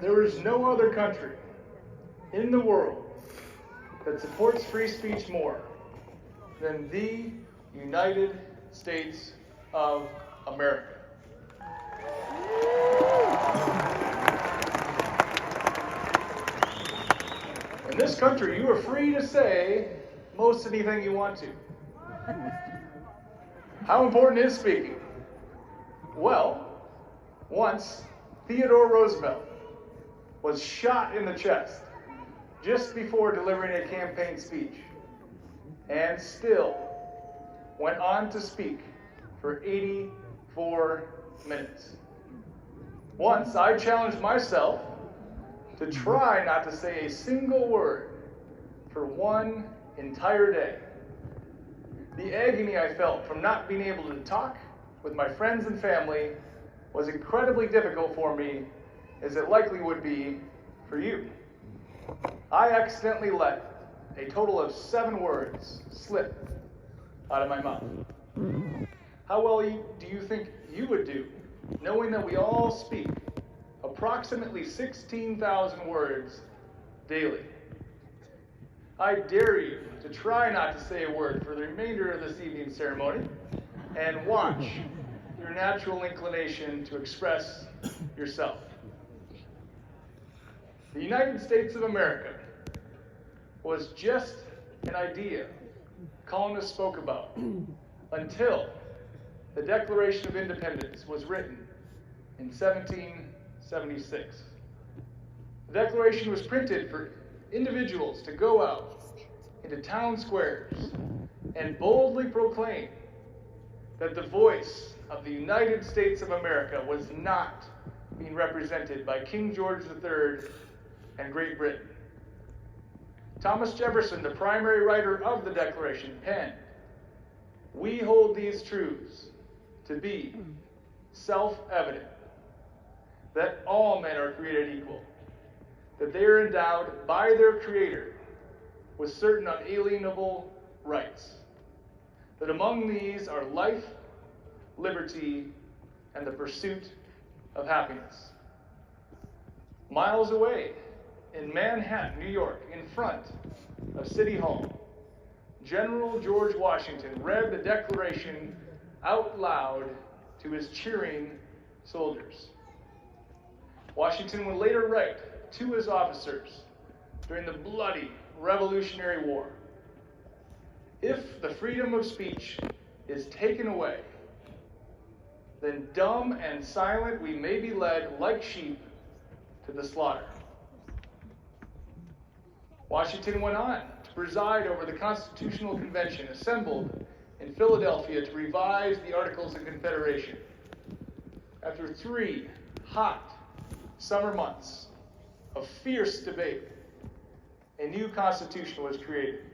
There is no other country in the world that supports free speech more than the United States of America. In this country, you are free to say most anything you want to. How important is speaking? Well, once Theodore Roosevelt was shot in the chest just before delivering a campaign speech, and still went on to speak for 84 minutes. Once I challenged myself to try not to say a single word for one entire day. The agony I felt from not being able to talk with my friends and family was incredibly difficult for me, as it likely would be for you. I accidentally let a total of 7 words slip out of my mouth. How well do you think you would do, knowing that we all speak approximately 16,000 words daily? I dare you to try not to say a word for the remainder of this evening's ceremony, and watch your natural inclination to express yourself. The United States of America was just an idea colonists spoke about until the Declaration of Independence was written in 1776. The Declaration was printed for individuals to go out into town squares and boldly proclaim that the voice of the United States of America was not being represented by King George III and Great Britain. Thomas Jefferson, the primary writer of the Declaration, penned, "We hold these truths to be self-evident, that all men are created equal, that they are endowed by their Creator with certain unalienable rights, that among these are life, liberty, and the pursuit of happiness." Miles away, in Manhattan, New York, in front of City Hall, General George Washington read the Declaration out loud to his cheering soldiers. Washington would later write to his officers during the bloody Revolutionary War, "If the freedom of speech is taken away, then dumb and silent we may be led like sheep to the slaughter." Washington went on to preside over the Constitutional Convention assembled in Philadelphia to revise the Articles of Confederation. After 3 hot summer months of fierce debate, a new Constitution was created.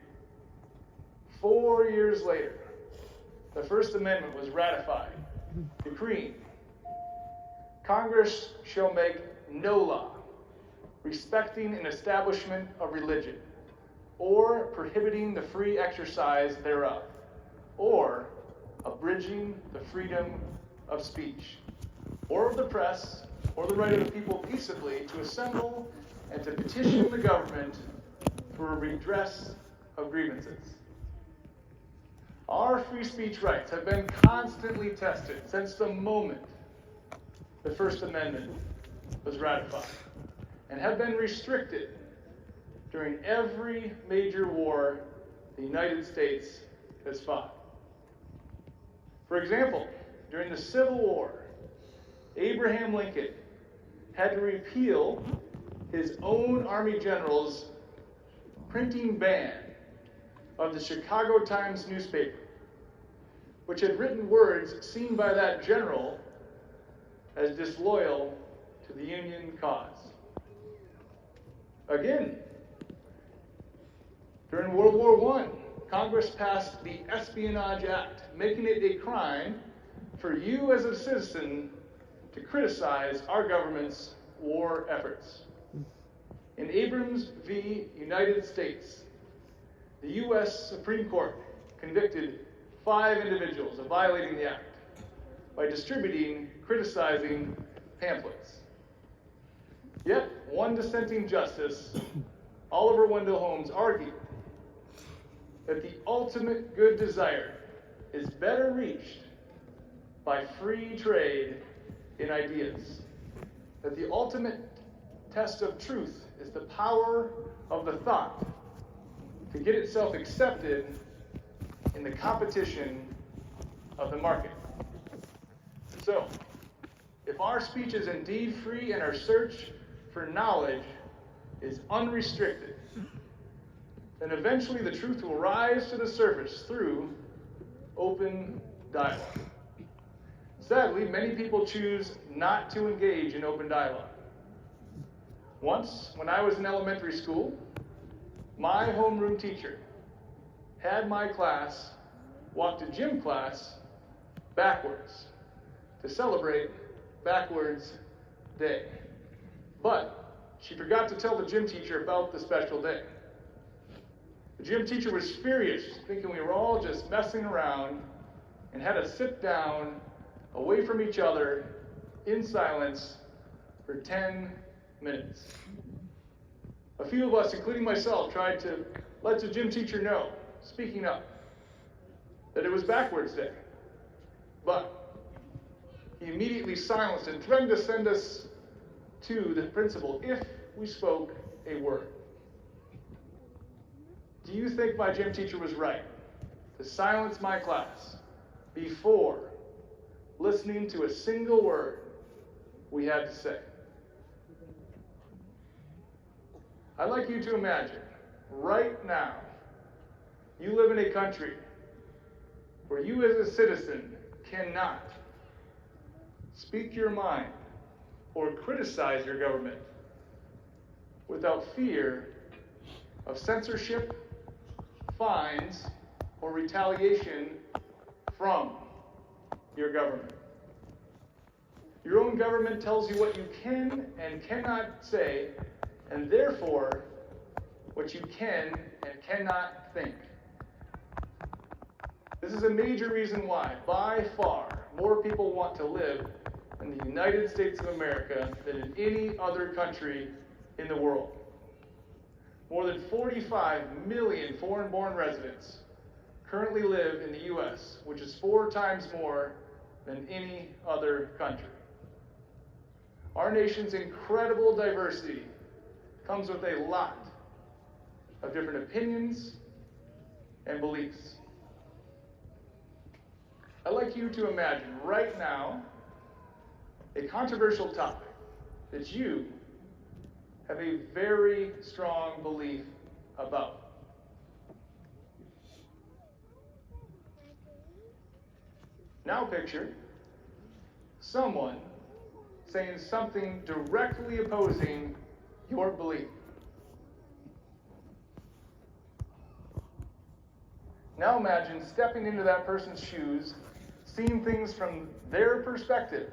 4 years later, the First Amendment was ratified, decreeing, "Congress shall make no law respecting an establishment of religion, or prohibiting the free exercise thereof, or abridging the freedom of speech, or of the press, or the right of the people peaceably to assemble and to petition the government for a redress of grievances." Our free speech rights have been constantly tested since the moment the First Amendment was ratified, and have been restricted during every major war the United States has fought. For example, during the Civil War, Abraham Lincoln had to repeal his own Army general's printing ban of the Chicago Times newspaper, which had written words seen by that general as disloyal to the Union cause. Again, during World War I, Congress passed the Espionage Act, making it a crime for you as a citizen to criticize our government's war efforts. In Abrams v. United States, the U.S. Supreme Court convicted 5 individuals of violating the act by distributing, criticizing pamphlets. Yet, one dissenting justice, Oliver Wendell Holmes, argued that the ultimate good desired is better reached by free trade in ideas, that the ultimate test of truth is the power of the thought to get itself accepted in the competition of the market. So, if our speech is indeed free and our search for knowledge is unrestricted, then eventually the truth will rise to the surface through open dialogue. Sadly, many people choose not to engage in open dialogue. Once, when I was in elementary school, my homeroom teacher had my class walk to gym class backwards to celebrate Backwards Day. But she forgot to tell the gym teacher about the special day. The gym teacher was furious, thinking we were all just messing around, and had us sit down away from each other in silence for 10 minutes. A few of us, including myself, tried to let the gym teacher know, speaking up, that it was Backwards Day. But he immediately silenced and threatened to send us to the principal if we spoke a word. Do you think my gym teacher was right to silence my class before listening to a single word we had to say? I'd like you to imagine, right now, you live in a country where you as a citizen cannot speak your mind or criticize your government without fear of censorship, fines, or retaliation from your government. Your own government tells you what you can and cannot say, and therefore what you can and cannot think. This is a major reason why, by far, more people want to live in the United States of America than in any other country in the world. More than 45 million foreign-born residents currently live in the U.S., which is 4 times more than any other country. Our nation's incredible diversity comes with a lot of different opinions and beliefs. I'd like you to imagine right now a controversial topic that you have a very strong belief about. Now picture someone saying something directly opposing your belief. Now imagine stepping into that person's shoes, seeing things from their perspective,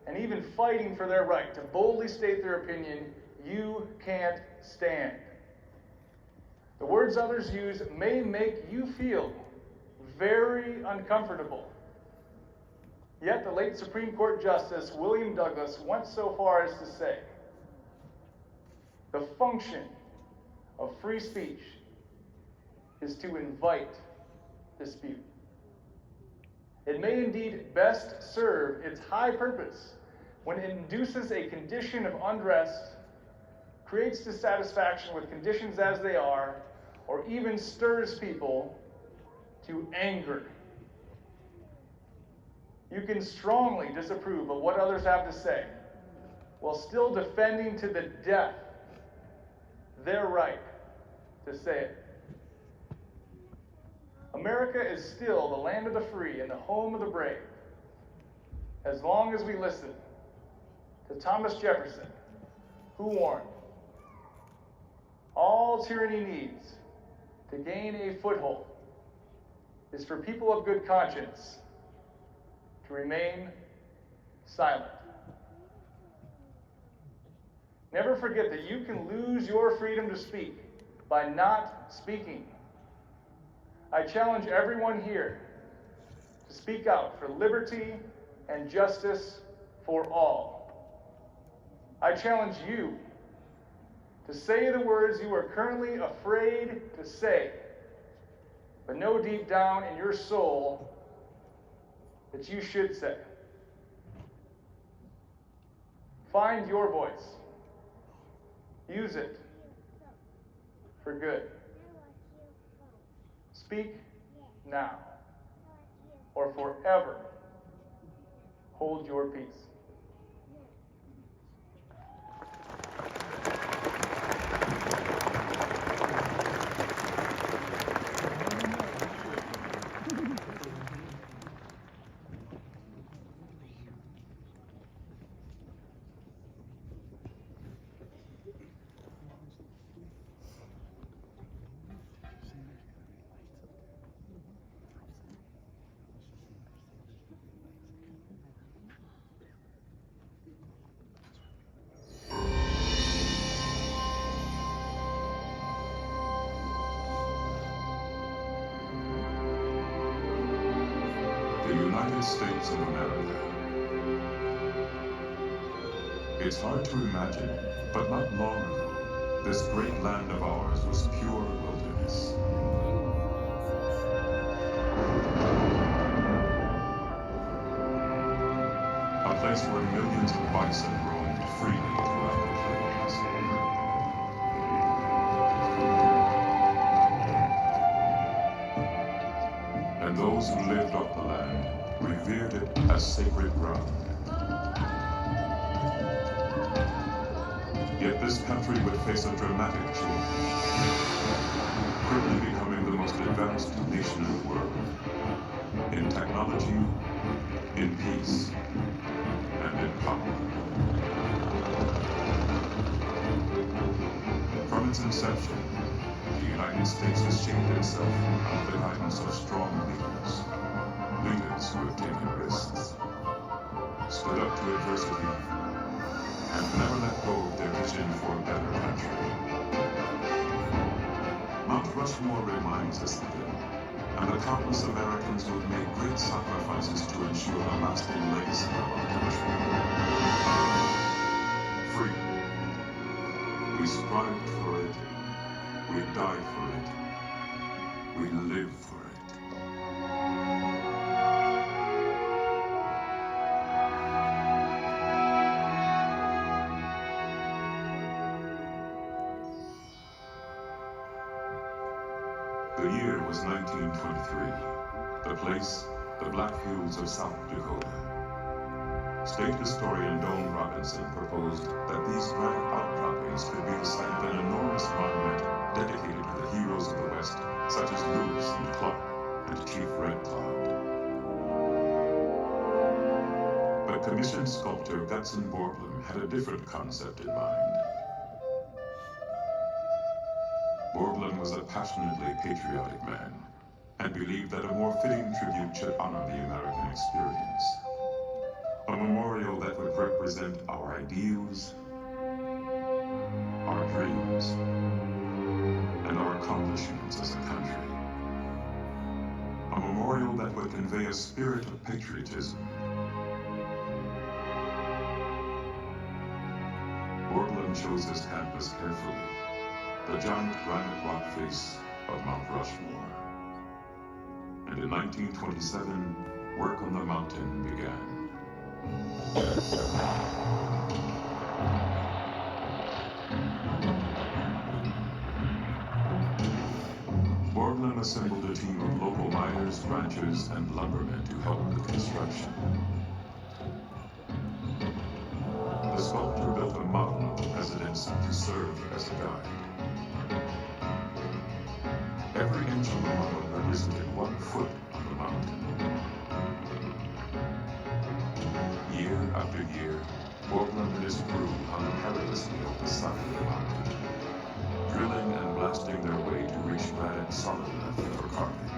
and even fighting for their right to boldly state their opinion you can't stand. The words others use may make you feel very uncomfortable. Yet the late Supreme Court Justice William Douglas went so far as to say, the function of free speech is to invite dispute. It may indeed best serve its high purpose when it induces a condition of unrest, creates dissatisfaction with conditions as they are, or even stirs people to anger. You can strongly disapprove of what others have to say, while still defending to the death their right to say it. America is still the land of the free and the home of the brave, as long as we listen to Thomas Jefferson, who warned, all tyranny needs to gain a foothold is for people of good conscience to remain silent. Never forget that you can lose your freedom to speak by not speaking. I challenge everyone here to speak out for liberty and justice for all. I challenge you to say the words you are currently afraid to say, but know deep down in your soul that you should say. Find your voice. Use it for good. Speak now, or forever hold your peace. The United States of America. It's hard to imagine, but not long ago, this great land of ours was pure wilderness. A place where millions of bison roamed freely throughout the plains. And those who lived off the land revered it as sacred ground. Yet this country would face a dramatic change, quickly becoming the most advanced nation in the world, in technology, in peace, and in power. From its inception, the United States has shaped itself under the guidance of strong leaders who have taken risks, stood up to adversity, and never let go of their vision for a better country. Mount Rushmore reminds us of them, and the countless Americans who have made great sacrifices to ensure a lasting legacy of our country. Freedom. We strived for it. We died for it. We live for it. The year was 1923. The place, the Black Hills of South Dakota. State historian Don Robinson proposed that these granite outcroppings could be the site of an enormous monument dedicated to the heroes of the West, such as Lewis and Clark and Chief Red Cloud. But commissioned sculptor Gutzon Borglum had a different concept in mind. Borglum was a passionately patriotic man, and believed that a more fitting tribute should honor the American experience. A memorial that would represent our ideals, our dreams, and our accomplishments as a country. A memorial that would convey a spirit of patriotism. Borglum chose his canvas carefully. The giant granite rock face of Mount Rushmore. And in 1927, work on the mountain began. Borglum assembled a team of local miners, ranchers, and lumbermen to help with construction. the sculptor built a model of the presidents to serve as a guide. Every inch of the model represented 1 foot on the mountain. Year after year, Borglum and his crew hung perilously up the side of the mountain, drilling and blasting their way to reach granite solid enough for carving.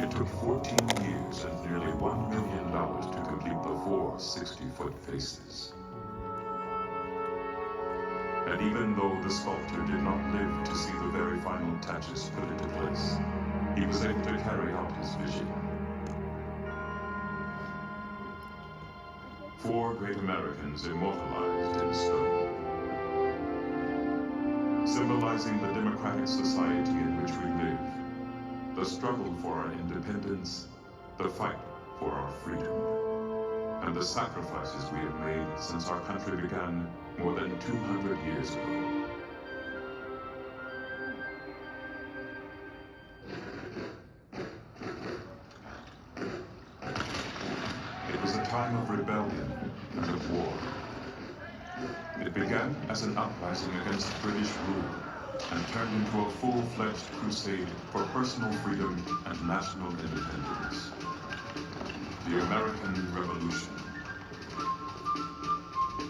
It took 14 years and nearly $1 million to complete the 4 60-foot faces. And even though the sculptor did not live to see the very final touches put into place, he was able to carry out his vision. 4 great Americans immortalized in stone, symbolizing the democratic society in which we live, the struggle for our independence, the fight for our freedom, and the sacrifices we have made since our country began more than 200 years ago. It was a time of rebellion and of war. It began as an uprising against British rule and turned into a full-fledged crusade for personal freedom and national independence. The American Revolution.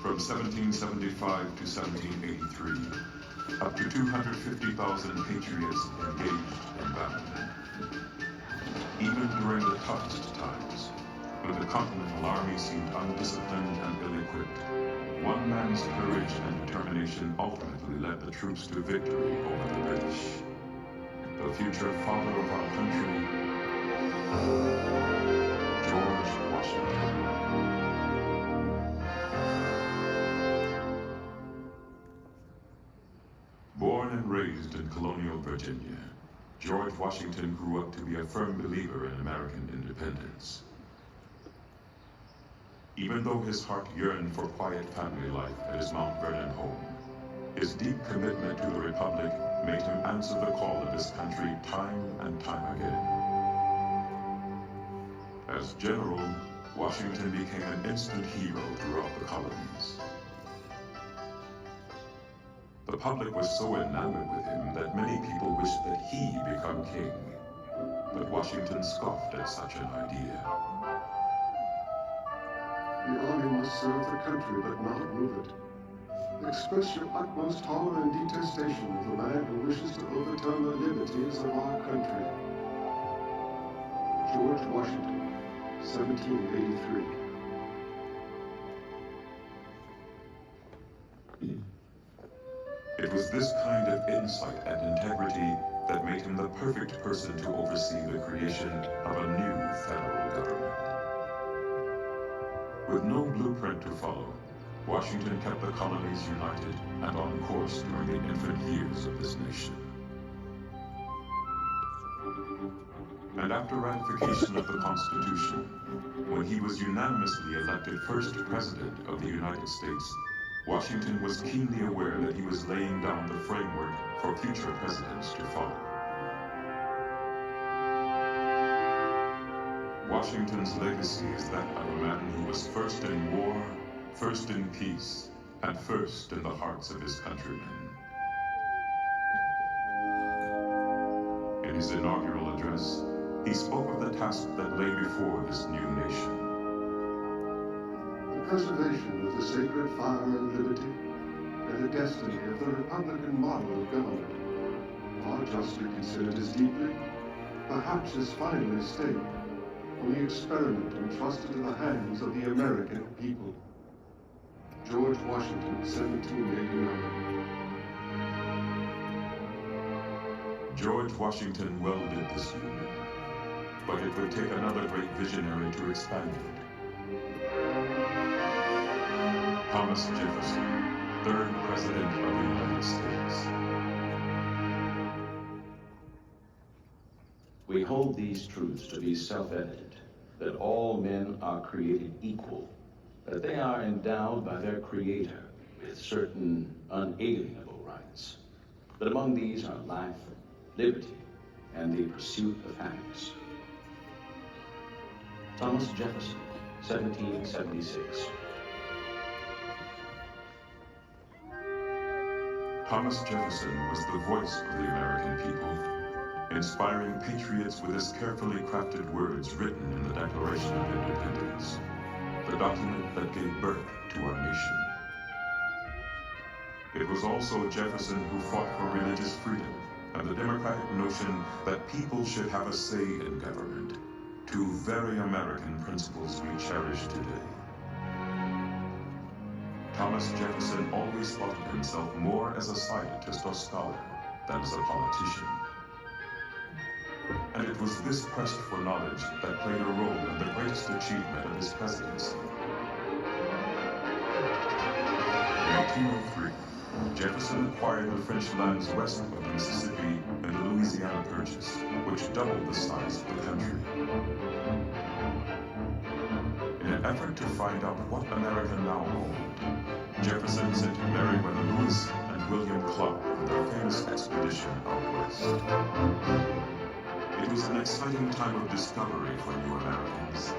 From 1775 to 1783, up to 250,000 patriots engaged in battle. Even during the toughest times, when the Continental Army seemed undisciplined and ill-equipped, one man's courage and determination ultimately led the troops to victory over the British. The future father of our country, George Washington. Born and raised in colonial Virginia, George Washington grew up to be a firm believer in American independence. Even though his heart yearned for quiet family life at his Mount Vernon home, his deep commitment to the Republic made him answer the call of his country time and time again. As general, Washington became an instant hero throughout the colonies. The public was so enamored with him that many people wished that he become king. But Washington scoffed at such an idea. The army must serve the country, but not rule it. Express your utmost horror and detestation of the man who wishes to overturn the liberties of our country. George Washington, 1783. It was this kind of insight and integrity that made him the perfect person to oversee the creation of a new federal government. With no blueprint to follow, Washington kept the colonies united and on course during the infant years of this nation. And after ratification of the Constitution, when he was unanimously elected first President of the United States, Washington was keenly aware that he was laying down the framework for future presidents to follow. Washington's legacy is that of a man who was first in war, first in peace, and first in the hearts of his countrymen. In his inaugural address, he spoke of the task that lay before this new nation. The preservation of the sacred fire and liberty, and the destiny of the Republican model of government, are justly considered as deeply, perhaps as finely at stake, on the experiment entrusted in the hands of the American people. George Washington, 1789. George Washington welded this union, but it would take another great visionary to expand it. Thomas Jefferson, 3rd President of the United States. We hold these truths to be self-evident, that all men are created equal, that they are endowed by their Creator with certain unalienable rights. But among these are life, liberty, and the pursuit of happiness. Thomas Jefferson, 1776. Thomas Jefferson was the voice of the American people, inspiring patriots with his carefully crafted words written in the Declaration of Independence, the document that gave birth to our nation. It was also Jefferson who fought for religious freedom and the democratic notion that people should have a say in government, two very American principles we cherish today. Thomas Jefferson always thought of himself more as a scientist or scholar than as a politician. And it was this quest for knowledge that played a role in the greatest achievement of his presidency. In 1803, Jefferson acquired the French lands west of the Mississippi in the Louisiana Purchase, which doubled the size of the country. In an effort to find out what America now owned, Jefferson sent Meriwether Lewis and William Clark on their famous expedition out west. It was an exciting time of discovery for new Americans.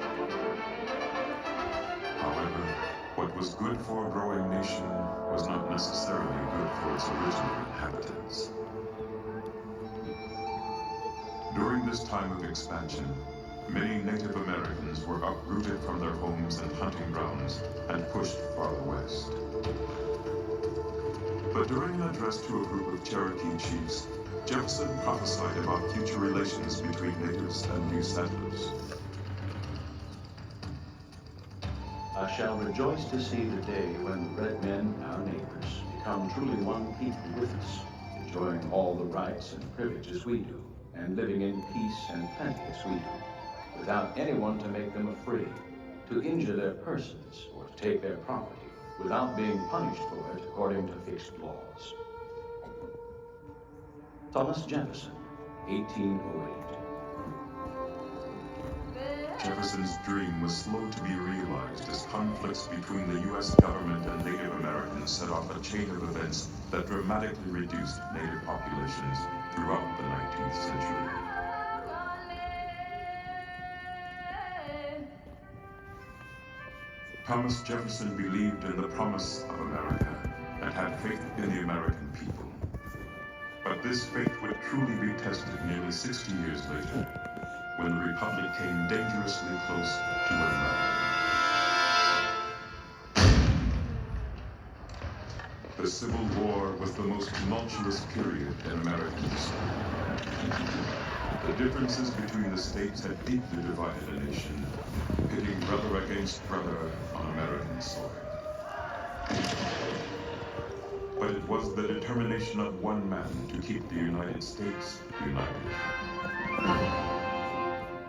However, what was good for a growing nation was not necessarily good for its original inhabitants. During this time of expansion, many Native Americans were uprooted from their homes and hunting grounds and pushed farther west. But during an address to a group of Cherokee chiefs, Jefferson prophesied about future relations between natives and new settlers. I shall rejoice to see the day when the red men, our neighbors, become truly one people with us, enjoying all the rights and privileges we do, and living in peace and plenty as we do, without anyone to make them afraid, to injure their persons, or to take their property, without being punished for it according to fixed laws. Thomas Jefferson, 1808. Jefferson's dream was slow to be realized as conflicts between the U.S. government and Native Americans set off a chain of events that dramatically reduced Native populations throughout the 19th century. Thomas Jefferson believed in the promise of America and had faith in the American people. But this faith would truly be tested nearly 60 years later, when the Republic came dangerously close to unraveling. The Civil War was the most tumultuous period in American history. The differences between the states had deeply divided the nation, pitting brother against brother on American soil. But it was the determination of one man to keep the United States united.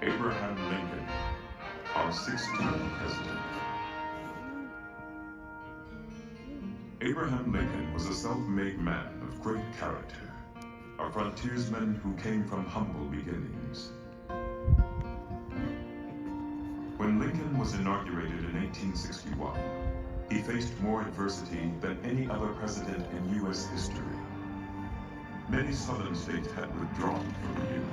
Abraham Lincoln, our 16th president. Abraham Lincoln was a self-made man of great character, a frontiersman who came from humble beginnings. When Lincoln was inaugurated in 1861, he faced more adversity than any other president in U.S. history. Many southern states had withdrawn from the Union.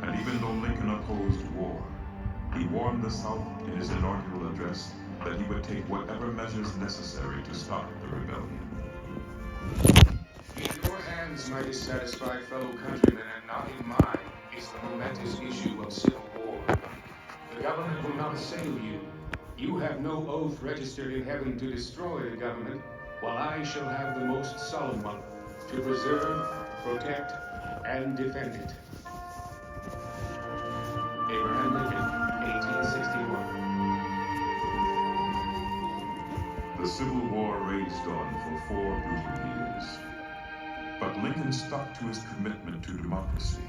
And even though Lincoln opposed war, he warned the South in his inaugural address that he would take whatever measures necessary to stop the rebellion. In your hands, my dissatisfied fellow countrymen, and not in mine, is the momentous issue of civil war. The government will not assail you. You have no oath registered in heaven to destroy the government, while I shall have the most solemn one, to preserve, protect, and defend it. Abraham Lincoln, 1861. The Civil War raged on for 4 brutal years. But Lincoln stuck to his commitment to democracy.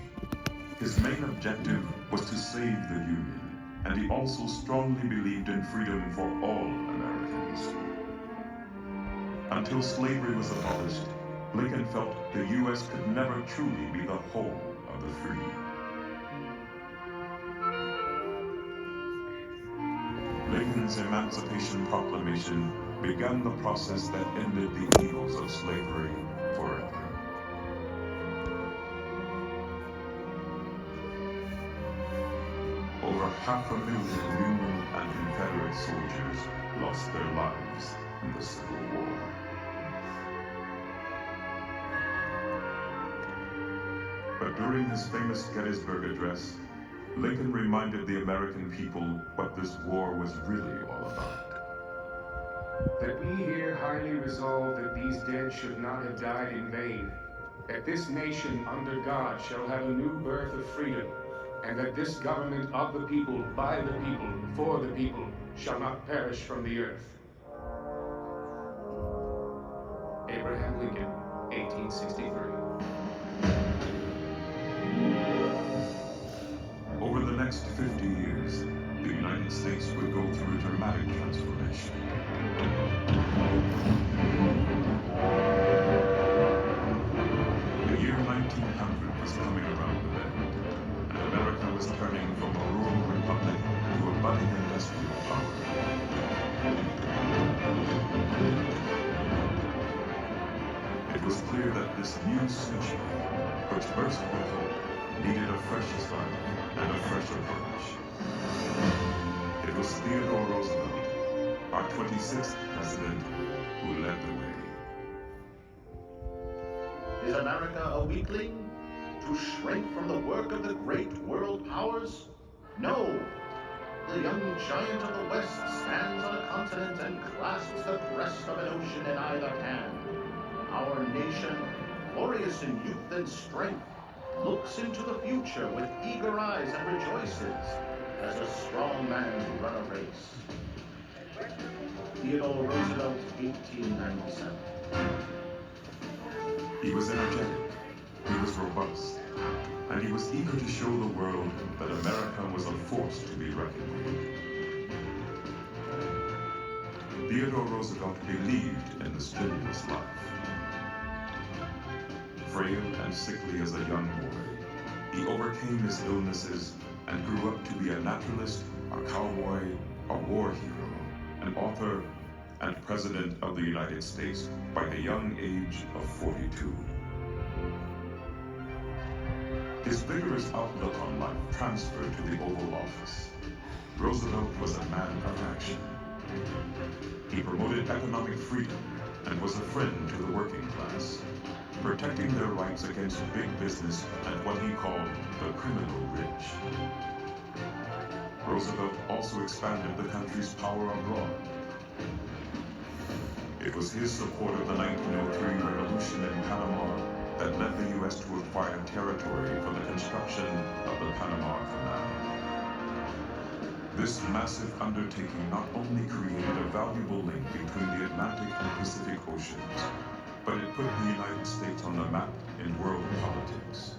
His main objective was to save the Union, and he also strongly believed in freedom for all Americans. Until slavery was abolished, Lincoln felt the U.S. could never truly be the home of the free. Lincoln's Emancipation Proclamation began the process that ended the evils of slavery forever. over 500,000 Union and Confederate soldiers lost their lives in the Civil War. But during his famous Gettysburg Address, Lincoln reminded the American people what this war was really all about. That we here highly resolve that these dead should not have died in vain, that this nation under God shall have a new birth of freedom, and that this government of the people, by the people, for the people, shall not perish from the earth. Abraham Lincoln, 1863. Over the next 50 years, the United States would go through a dramatic transformation. The year 1900 was coming around the bend, and America was turning from a rural republic to a budding industrial power. It was clear that this new century, which burst with hope, needed a fresh start and a fresh approach. It was Theodore Roosevelt, our 26th president, who led the way. Is America a weakling? To shrink from the work of the great world powers? No! The young giant of the West stands on a continent and clasps the crest of an ocean in either hand. Our nation, glorious in youth and strength, looks into the future with eager eyes and rejoices as a strong man's run a race. Theodore Roosevelt, 1897. He was energetic, he was robust, and he was eager to show the world that America was a force to be reckoned with. Theodore Roosevelt believed in the stimulus life. Frail and sickly as a young boy, he overcame his illnesses and grew up to be a naturalist, a cowboy, a war hero, an author, and President of the United States by the young age of 42. His vigorous outlook on life transferred to the Oval Office. Roosevelt was a man of action. He promoted economic freedom and was a friend to the working class, protecting their rights against big business and what he called the criminal rich. Roosevelt also expanded the country's power abroad. It was his support of the 1903 revolution in Panama that led the U.S. to acquire territory for the construction of the Panama Canal. This massive undertaking not only created a valuable link between the Atlantic and Pacific Oceans, but it put the United States on the map in world politics.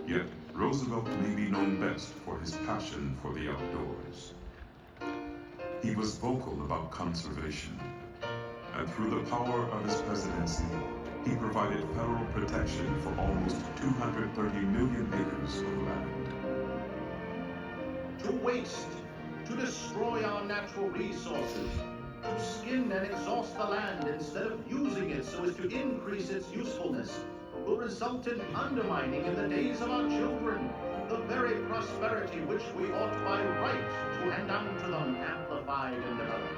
Yet, Roosevelt may be known best for his passion for the outdoors. He was vocal about conservation, and through the power of his presidency, he provided federal protection for almost 230 million acres of land. To waste, to destroy our natural resources, to skin and exhaust the land instead of using it so as to increase its usefulness, will result in undermining in the days of our children the very prosperity which we ought by right to hand down to them, amplified and developed.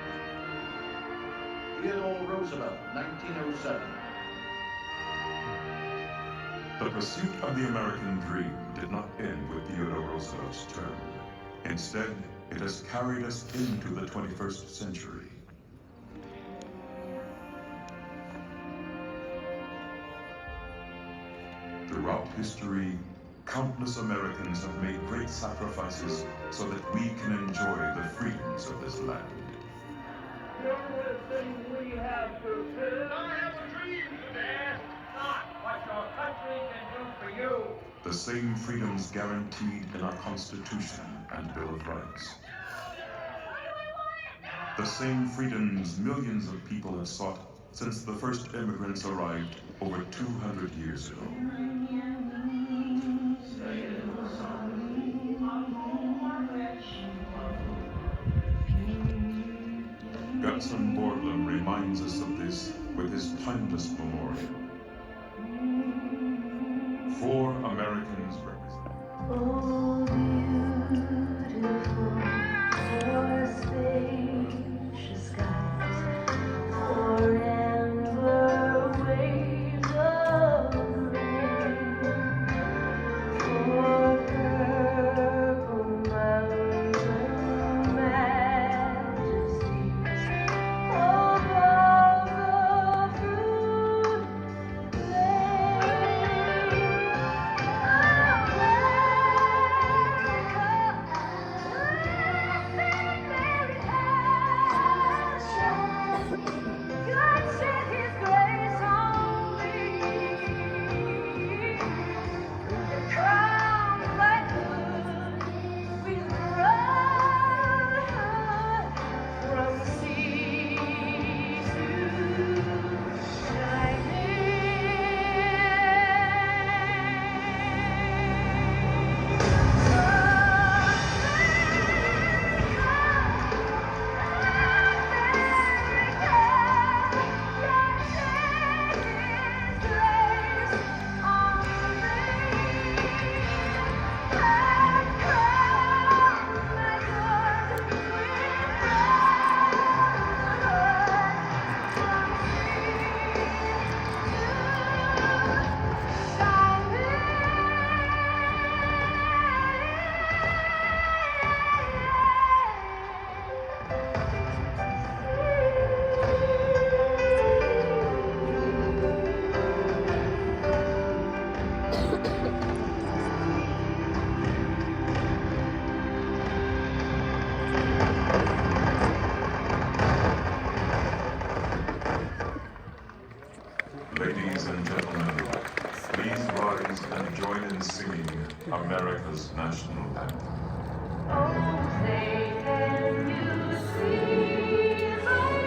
Theodore Roosevelt, 1907. The pursuit of the American dream did not end with Theodore Roosevelt's term. Instead, it has carried us into the 21st century. Throughout history, countless Americans have made great sacrifices so that we can enjoy the freedoms of this land. The only thing we have to fear, I have a dream today, not what your country can do for you. The same freedoms guaranteed in our Constitution and Bill of Rights. The same freedoms millions of people have sought since the first immigrants arrived over 200 years ago. Gutzon Borglum reminds us of this with his timeless memorial. 4 Americans represent. sing America's national anthem. Oh, say, can you see by